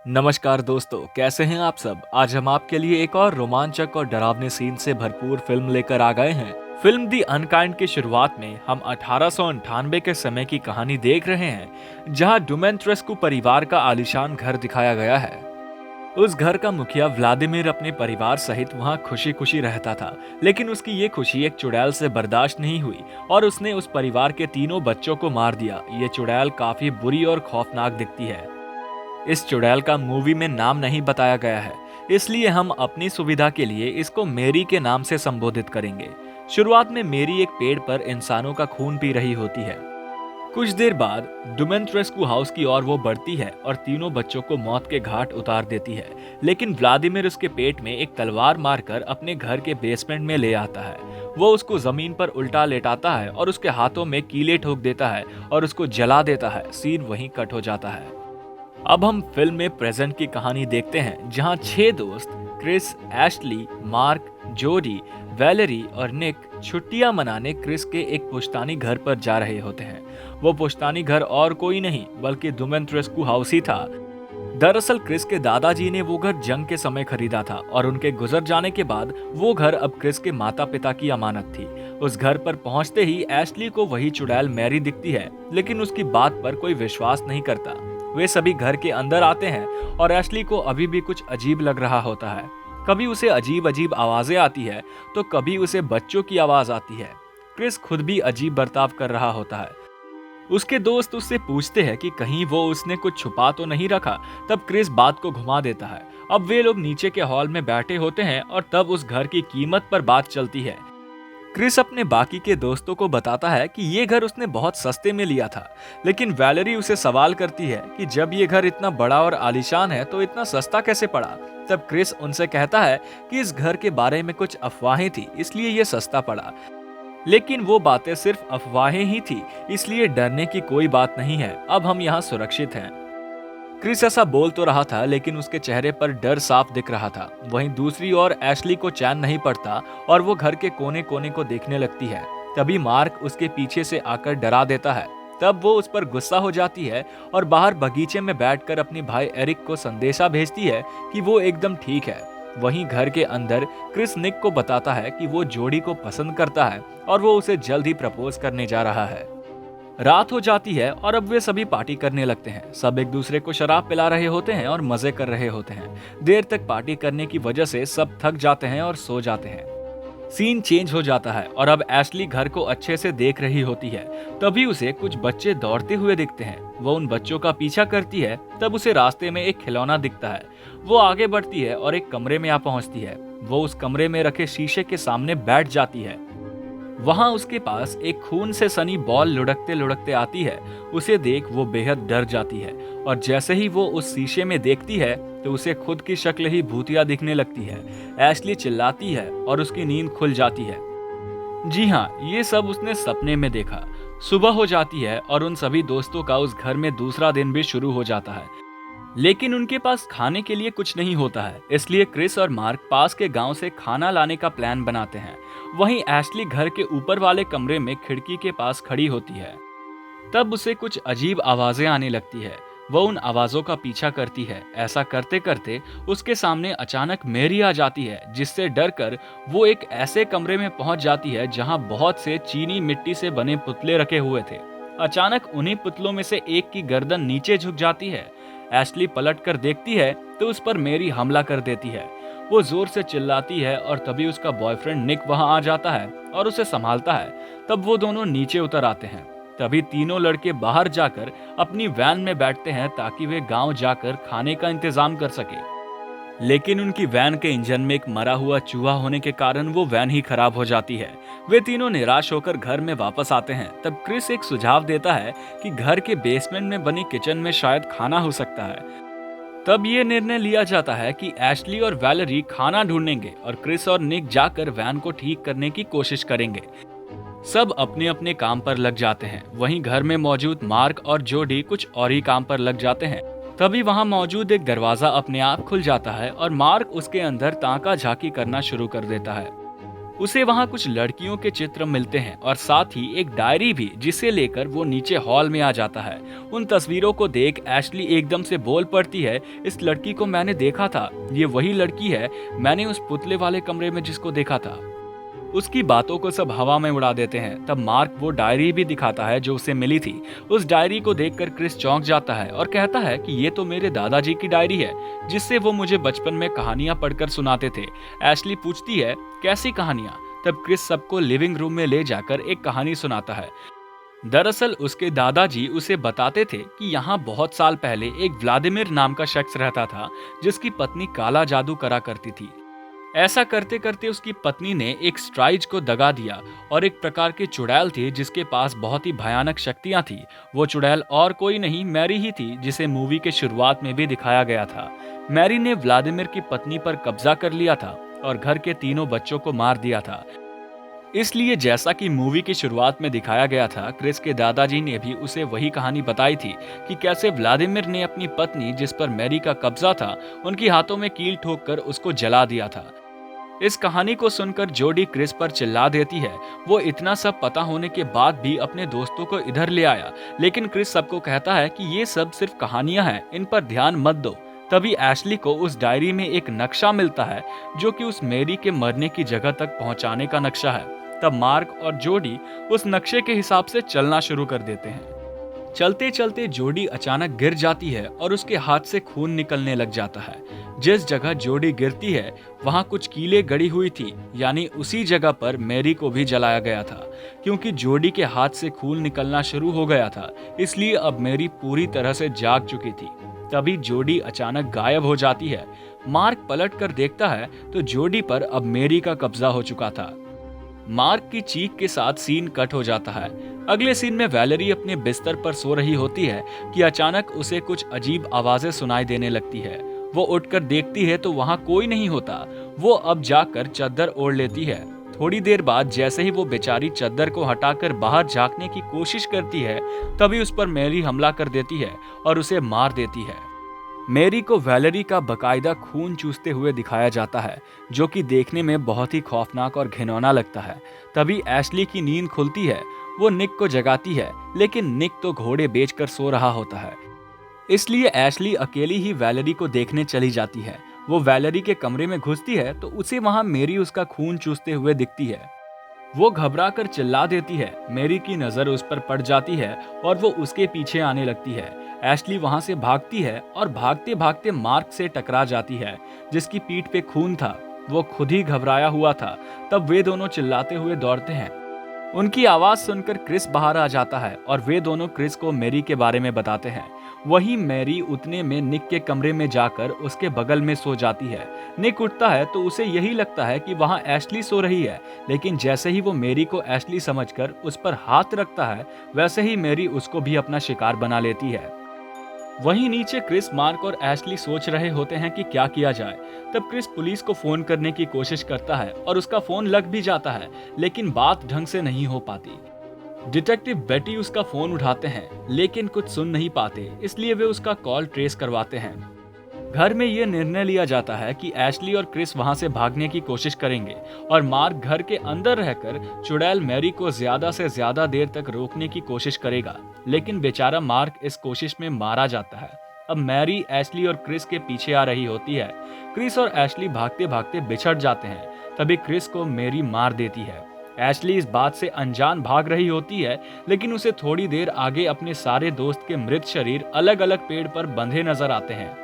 नमस्कार दोस्तों, कैसे हैं आप सब। आज हम आपके लिए एक और रोमांचक और डरावने सीन से भरपूर फिल्म लेकर आ गए हैं। फिल्म दी अनकाइंड की शुरुआत में हम 1898 के समय की कहानी देख रहे हैं, जहां डुमेंट्रेस्कू परिवार का आलीशान घर दिखाया गया है। उस घर का मुखिया व्लादिमीर अपने परिवार सहित वहां खुशी खुशी रहता था, लेकिन उसकी ये खुशी एक चुड़ैल से बर्दाश्त नहीं हुई और उसने उस परिवार के तीनों बच्चों को मार दिया। ये चुड़ैल काफी बुरी और खौफनाक दिखती है। इस चुड़ैल का मूवी में नाम नहीं बताया गया है, इसलिए हम अपनी सुविधा के लिए इसको मेरी के नाम से संबोधित करेंगे। शुरुआत में मेरी एक पेड़ पर इंसानों का खून पी रही होती है। कुछ देर बाद डुमेंट्रेस्कू हाउस की ओर वो बढ़ती है और तीनों बच्चों को मौत के घाट उतार देती है, लेकिन व्लादिमीर उसके पेट में एक तलवार मारकर अपने घर के बेसमेंट में ले आता है। वो उसको जमीन पर उल्टा लेटाता है और उसके हाथों में कीले ठोक देता है और उसको जला देता है। सीन वहीं कट हो जाता है। अब हम फिल्म में प्रेजेंट की कहानी देखते हैं, जहां 6 दोस्त क्रिस, एशली, मार्क, जोडी, वैलेरी और निक छुट्टियां मनाने क्रिस के एक पुश्तैनी घर पर जा रहे होते हैं। वो पुश्तैनी घर और कोई नहीं बल्कि डुमेंट्रेस्कू हाउस ही था। दरअसल क्रिस के दादाजी ने वो घर जंग के समय खरीदा था और उनके गुजर जाने के बाद वो घर अब क्रिस के माता पिता की अमानत थी। उस घर पर पहुंचते ही एशली को वही चुड़ैल मैरी दिखती है, लेकिन उसकी बात पर कोई विश्वास नहीं करता। वे सभी घर के अंदर आते हैं और एशली को अभी भी कुछ अजीब लग रहा होता है। कभी उसे अजीब अजीब आवाजें आती है तो कभी उसे बच्चों की आवाज आती है। क्रिस खुद भी अजीब बर्ताव कर रहा होता है। उसके दोस्त उससे पूछते हैं कि कहीं वो उसने कुछ छुपा तो नहीं रखा। तब क्रिस बात को घुमा देता है। अब वे लोग नीचे के हॉल में बैठे होते हैं और तब उस घर की कीमत पर बात चलती है। क्रिस अपने बाकी के दोस्तों को बताता है कि ये घर उसने बहुत सस्ते में लिया था, लेकिन वैलेरी उसे सवाल करती है कि जब ये घर इतना बड़ा और आलीशान है तो इतना सस्ता कैसे पड़ा। तब क्रिस उनसे कहता है कि इस घर के बारे में कुछ अफवाहें थी, इसलिए ये सस्ता पड़ा। लेकिन वो बातें सिर्फ अफवाहें ही थी, इसलिए डरने की कोई बात नहीं है। अब हम यहाँ सुरक्षित हैं। क्रिस ऐसा बोल तो रहा था, लेकिन उसके चेहरे पर डर साफ दिख रहा था। वहीं दूसरी ओर एशली को चैन नहीं पड़ता और वो घर के कोने कोने को देखने लगती है। तभी मार्क उसके पीछे से आकर डरा देता है। तब वो उस पर गुस्सा हो जाती है और बाहर बगीचे में बैठकर अपने भाई एरिक को संदेशा भेजती है कि वो एकदम ठीक है। वहीं घर के अंदर क्रिस निक को बताता है कि वो जोडी को पसंद करता है और वो उसे जल्द ही प्रपोज करने जा रहा है। रात हो जाती है और अब वे सभी पार्टी करने लगते हैं। सब एक दूसरे को शराब पिला रहे होते हैं और मजे कर रहे होते हैं। देर तक पार्टी करने की वजह से सब थक जाते हैं और सो जाते हैं। सीन चेंज हो जाता है और अब एशली घर को अच्छे से देख रही होती है। तभी उसे कुछ बच्चे दौड़ते हुए दिखते हैं। वो उन बच्चों का पीछा करती है। तब उसे रास्ते में एक खिलौना दिखता है। वो आगे बढ़ती है और एक कमरे में आ पहुंचती है। वो उस कमरे में रखे शीशे के सामने बैठ जाती है। वहां उसके पास एक खून से सनी बॉल लुढ़कते लुढ़कते आती है। उसे देख वो बेहद डर जाती है और जैसे ही वो उस शीशे में देखती है तो उसे खुद की शक्ल ही भूतिया दिखने लगती है। एशली चिल्लाती है और उसकी नींद खुल जाती है। जी हाँ, ये सब उसने सपने में देखा। सुबह हो जाती है और उन सभी दोस्तों का उस घर में दूसरा दिन भी शुरू हो जाता है, लेकिन उनके पास खाने के लिए कुछ नहीं होता है। इसलिए क्रिस और मार्क पास के गांव से खाना लाने का प्लान बनाते हैं। वहीं एशली घर के ऊपर वाले कमरे में खिड़की के पास खड़ी होती है। तब उसे कुछ अजीब आवाजें आने लगती है। वो उन आवाजों का पीछा करती है। ऐसा करते करते उसके सामने अचानक मेरी आ जाती है, जिससे डरकर वो एक ऐसे कमरे में पहुंच जाती है जहां बहुत से चीनी मिट्टी से बने पुतले रखे हुए थे। अचानक उन्हीं पुतलों में से एक की गर्दन नीचे झुक जाती है। एशली पलट कर देखती है तो उस पर मेरी हमला कर देती है। वो जोर से चिल्लाती है और तभी उसका बॉयफ्रेंड निक वहां आ जाता है और उसे संभालता है। तब वो दोनों नीचे उतर आते हैं। तभी तीनों लड़के बाहर जाकर अपनी वैन में बैठते हैं ताकि वे गांव जाकर खाने का इंतजाम कर सके। लेकिन उनकी वैन के इंजन में एक मरा हुआ चूहा होने के कारण वो वैन ही खराब हो जाती है। वे तीनों निराश होकर घर में वापस आते हैं। तब क्रिस एक सुझाव देता है कि घर के बेसमेंट में बनी किचन में शायद खाना हो सकता है। तब ये निर्णय लिया जाता है कि एशली और वैलेरी खाना ढूंढेंगे और क्रिस और निक जाकर वैन को ठीक करने की कोशिश करेंगे। सब अपने अपने काम पर लग जाते हैं। वहीं घर में मौजूद मार्क और जोडी कुछ और ही काम पर लग जाते हैं। तभी वहां मौजूद एक दरवाजा अपने आप खुल जाता है और मार्क उसके अंदर ताका झाकी करना शुरू कर देता है। उसे वहाँ कुछ लड़कियों के चित्र मिलते हैं और साथ ही एक डायरी भी, जिसे लेकर वो नीचे हॉल में आ जाता है। उन तस्वीरों को देख एशली एकदम से बोल पड़ती है, इस लड़की को मैंने देखा था, ये वही लड़की है, मैंने उस पुतले वाले कमरे में जिसको देखा था। उसकी बातों को सब हवा में उड़ा देते हैं। तब मार्क वो डायरी भी दिखाता है जो उसे मिली थी। उस डायरी को देखकर क्रिस चौंक जाता है और कहता है कि ये तो मेरे दादाजी की डायरी है, जिससे वो मुझे बचपन में कहानियां पढ़कर सुनाते थे। एशली पूछती है, कैसी कहानियां? तब क्रिस सबको लिविंग रूम में ले जाकर एक कहानी सुनाता है। दरअसल उसके दादाजी उसे बताते थे कि यहाँ बहुत साल पहले एक व्लादिमीर नाम का शख्स रहता था, जिसकी पत्नी काला जादू करा करती थी। ऐसा करते करते उसकी पत्नी ने एक स्ट्राइज को दगा दिया और एक प्रकार की चुड़ैल थी जिसके पास बहुत ही भयानक शक्तियां थी। वो चुड़ैल और कोई नहीं, मैरी ही थी, जिसे मूवी के शुरुआत में भी दिखाया गया था। मैरी ने व्लादिमीर की पत्नी पर कब्जा कर लिया था और घर के तीनों बच्चों को मार दिया था। इसलिए जैसा कि मूवी की शुरुआत में दिखाया गया था, क्रिस के दादाजी ने भी उसे वही कहानी बताई थी कि कैसे व्लादिमीर ने अपनी पत्नी, जिस पर मैरी का कब्जा था, उनकी हाथों में कील ठोक कर उसको जला दिया था। इस कहानी को सुनकर जोडी क्रिस पर चिल्ला देती है। वो इतना सब पता होने के बाद भी अपने दोस्तों को इधर ले आया, लेकिन क्रिस सबको कहता है कि ये सब सिर्फ कहानियां हैं, इन पर ध्यान मत दो। तभी एशली को उस डायरी में एक नक्शा मिलता है, जो कि उस मैरी के मरने की जगह तक पहुंचाने का नक्शा है। तब मार्क और जोडी उस नक्शे के हिसाब से चलना शुरू कर देते हैं। चलते चलते जोडी अचानक गिर जाती है और उसके हाथ से खून निकलने लग जाता है। जिस जगह जोडी गिरती है वहां कुछ कीलें गड़ी हुई थी, यानी उसी जगह पर मैरी को भी जलाया गया था। क्योंकि जोडी के हाथ से खून निकलना शुरू हो गया था, इसलिए अब मैरी पूरी तरह से जाग चुकी थी। तभी जोडी अचानक गायब हो जाती है। मार्क पलट कर देखता है तो जोडी पर अब मैरी का कब्जा हो चुका था। मार्क की चीख के साथ सीन कट हो जाता है। अगले सीन में वैलेरी अपने बिस्तर पर सो रही होती है कि अचानक उसे कुछ अजीब आवाजें सुनाई देने लगती है। वो उठकर देखती है तो वहां कोई नहीं होता। वो अब जाकर चद्दर ओढ़ लेती है। थोड़ी देर बाद जैसे ही वो बेचारी चद्दर को हटाकर बाहर झांकने की कोशिश करती है, तभी उस पर मैरी हमला कर देती है और उसे मार देती है। मैरी को वैलेरी का बकायदा खून चूसते हुए दिखाया जाता है, जो कि देखने में बहुत ही खौफनाक और घिनौना लगता है। तभी एशली की नींद खुलती है। वो निक को जगाती है, लेकिन निक तो घोड़े बेचकर सो रहा होता है। इसलिए एशली अकेली ही वैलेरी को देखने चली जाती है। वो वैलेरी के कमरे में घुसती है तो उसे वहां मैरी उसका खून चूसते हुए दिखती है। वो घबरा कर चिल्ला देती है। मैरी की नजर उस पर पड़ जाती है और वो उसके पीछे आने लगती है। एशली वहां से भागती है और भागते भागते मार्क से टकरा जाती है, जिसकी पीठ पे खून था। वो खुद ही घबराया हुआ था। तब वे दोनों चिल्लाते हुए दौड़ते हैं। उनकी आवाज सुनकर क्रिस बाहर आ जाता है और वे दोनों क्रिस को मैरी के बारे में बताते हैं। वहीं मैरी उतने में निक के कमरे में जाकर उसके बगल में सो जाती है। निक उठता है तो उसे यही लगता है कि वहां एशली सो रही है, लेकिन जैसे ही वो मैरी को एशली समझकर उस पर हाथ रखता है, वैसे ही मैरी उसको भी अपना शिकार बना लेती है। वहीं नीचे क्रिस, मार्क और एशली सोच रहे होते हैं कि क्या किया जाए। तब क्रिस पुलिस को फोन करने की कोशिश करता है और उसका फोन लग भी जाता है, लेकिन बात ढंग से नहीं हो पाती। डिटेक्टिव बेटी उसका फोन उठाते हैं, लेकिन कुछ सुन नहीं पाते, इसलिए वे उसका कॉल ट्रेस करवाते हैं। घर में ये निर्णय लिया जाता है कि एशली और क्रिस वहां से भागने की कोशिश करेंगे और मार्क घर के अंदर रहकर चुड़ैल मैरी को ज्यादा से ज्यादा देर तक रोकने की कोशिश करेगा, लेकिन बेचारा मार्क इस कोशिश में मारा जाता है। अब मैरी एशली और क्रिस के पीछे आ रही होती है। क्रिस और एशली भागते भागते बिछड़ जाते हैं। तभी क्रिस को मैरी मार देती है। एशली इस बात से अनजान भाग रही होती है, लेकिन उसे थोड़ी देर आगे अपने सारे दोस्त के मृत शरीर अलग अलग पेड़ पर बंधे नजर आते हैं।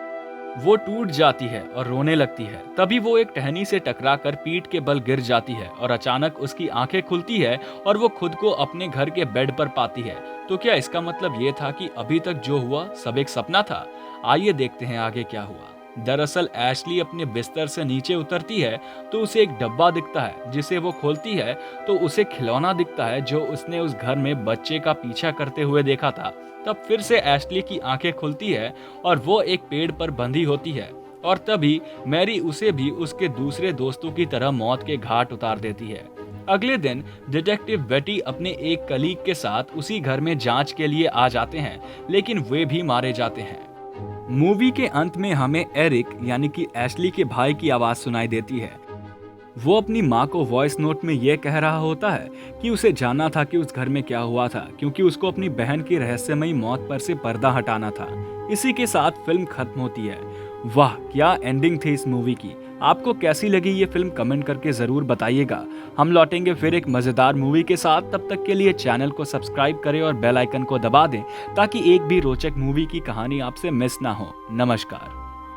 वो टूट जाती है और रोने लगती है। तभी वो एक टहनी से टकराकर पीठ के बल गिर जाती है और अचानक उसकी आंखें खुलती है और वो खुद को अपने घर के बेड पर पाती है। तो क्या इसका मतलब ये था कि अभी तक जो हुआ सब एक सपना था? आइए देखते हैं आगे क्या हुआ। दरअसल एशली अपने बिस्तर से नीचे उतरती है तो उसे एक डब्बा दिखता है, जिसे वो खोलती है तो उसे खिलौना दिखता है जो उसने उस घर में बच्चे का पीछा करते हुए देखा था। तब फिर से एशली की आंखें खुलती है और वो एक पेड़ पर बंधी होती है और तभी मैरी उसे भी उसके दूसरे दोस्तों की तरह मौत के घाट उतार देती है। अगले दिन डिटेक्टिव बेटी अपने एक कलीग के साथ उसी घर में जांच के लिए आ जाते हैं, लेकिन वे भी मारे जाते हैं। मूवी के अंत में हमें एरिक यानी कि एशली के भाई की आवाज सुनाई देती है। वो अपनी माँ को वॉइस नोट में ये कह रहा होता है कि उसे जानना था कि उस घर में क्या हुआ था, क्योंकि उसको अपनी बहन की रहस्यमयी मौत पर से पर्दा हटाना था। इसी के साथ फिल्म खत्म होती है। वाह, क्या एंडिंग थी इस मूवी की। आपको कैसी लगी ये फिल्म कमेंट करके जरूर बताइएगा। हम लौटेंगे फिर एक मजेदार मूवी के साथ। तब तक के लिए चैनल को सब्सक्राइब करें और बेल आइकन को दबा दें ताकि एक भी रोचक मूवी की कहानी आपसे मिस ना हो। नमस्कार।